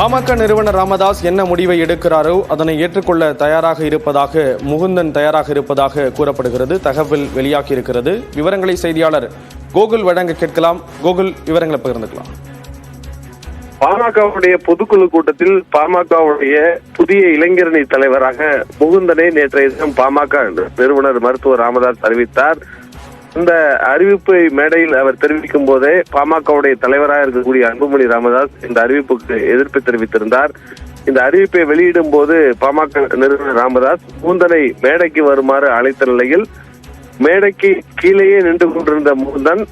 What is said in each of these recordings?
பாமக நிறுவனர் ராமதாஸ் என்ன முடிவை எடுக்கிறாரோ அதனை ஏற்றுக்கொள்ள தயாராக இருப்பதாக முகுந்தன் தயாராக இருப்பதாக கூறப்படுகிறது. தகவல் வெளியாகி இருக்கிறது. விவரங்களை செய்தியாளர் கோகுல் வழங்க கேட்கலாம். கோகுல், விவரங்களை பகிர்ந்துக்கலாம். பாமகவுடைய பொதுக்குழு கூட்டத்தில் பாமகவுடைய புதிய இளைஞரணி தலைவராக முகுந்தனை நேற்றைய தினம் பாமக நிறுவனர் மருத்துவர் ராமதாஸ் அறிவித்தார். இந்த அறிவிப்பை மேடையில் அவர் தெரிவிக்கும் போதே பாமகவுடைய தலைவராக இருக்கக்கூடிய அன்புமணி ராமதாஸ் இந்த அறிவிப்புக்கு எதிர்ப்பு தெரிவித்திருந்தார். இந்த அறிவிப்பை வெளியிடும் போது பாமக நிறுவனர் ராமதாஸ் முகுந்தனை மேடைக்கு வருமாறு அழைத்த நிலையில் மேடைக்கு கீழேயே நின்று கொண்டிருந்த முகுந்தன்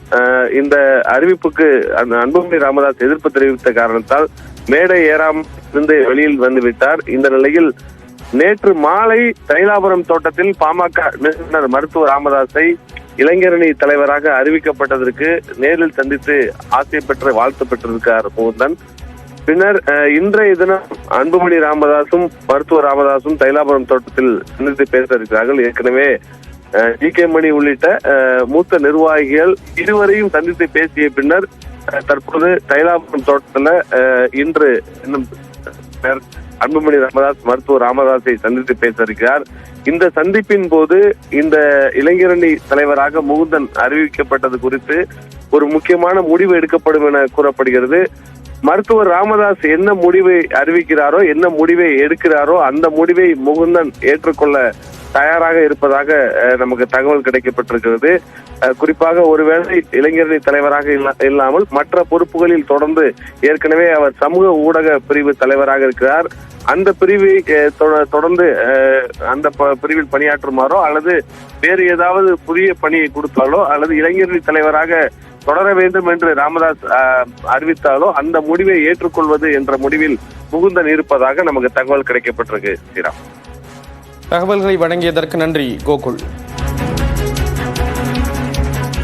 இந்த அறிவிப்புக்கு அந்த அன்புமணி ராமதாஸ் எதிர்ப்பு தெரிவித்த காரணத்தால் மேடை ஏறாமல் இருந்து வெளியில் வந்துவிட்டார். இந்த நிலையில் நேற்று மாலை தைலாபுரம் தோட்டத்தில் பாமக நிறுவனர் மருத்துவர் ராமதாஸை இளைஞரணி தலைவராக அறிவிக்கப்பட்டதற்கு நேரில் சந்தித்து ஆசை பெற்று வாழ்த்து பெற்றிருக்கார் முகுந்தன். பின்னர் இன்றைய தினம் அன்புமணி ராமதாசும் மருத்துவர் ராமதாசும் தைலாபுரம் தோட்டத்தில் சந்தித்து பேச இருக்கிறார்கள். ஏற்கனவே ஜி.கே. மணி உள்ளிட்ட மூத்த நிர்வாகிகள் இருவரையும் சந்தித்து பேசிய பின்னர் தற்போது தைலாபுரம் தோட்டத்தில் இன்று இன்னும் அன்புமணி ராமதாஸ் மருத்துவர் ராமதாஸை சந்தித்து பேச இருக்கிறார். இந்த சந்திப்பின் போது இந்த இளைஞரணி தலைவராக முகுந்தன் அறிவிக்கப்பட்டது குறித்து ஒரு முக்கியமான முடிவு எடுக்கப்படும் என கூறப்படுகிறது. மருத்துவர் ராமதாஸ் என்ன முடிவை அறிவிக்கிறாரோ, என்ன முடிவை எடுக்கிறாரோ அந்த முடிவை முகுந்தன் ஏற்றுக்கொள்ள தயாராக இருப்பதாக நமக்கு தகவல் கிடைக்கப்பட்டிருக்கிறது. குறிப்பாக ஒருவேளை இளைஞரணி தலைவராக இல்லாமல் மற்ற பொறுப்புகளில் தொடர்ந்து ஏற்கனவே அவர் சமூக ஊடக பிரிவு தலைவராக இருக்கிறார். அந்த பிரிவை தொடர்ந்து அந்த பிரிவில் பணியாற்றுமாறோ அல்லது வேறு ஏதாவது புதிய பணியை கொடுத்தாலோ அல்லது இளைஞரணி தலைவராக தொடர வேண்டும் என்று ராமதாஸ் அறிவித்தாலோ அந்த முடிவை ஏற்றுக்கொள்வது என்ற முடிவில் முகுந்தன் இருப்பதாக நமக்கு தகவல் கிடைக்கப்பட்டிருக்கு. ஸ்ரீராம், தகவல்களை வழங்கியதற்கு நன்றி கோகுல்.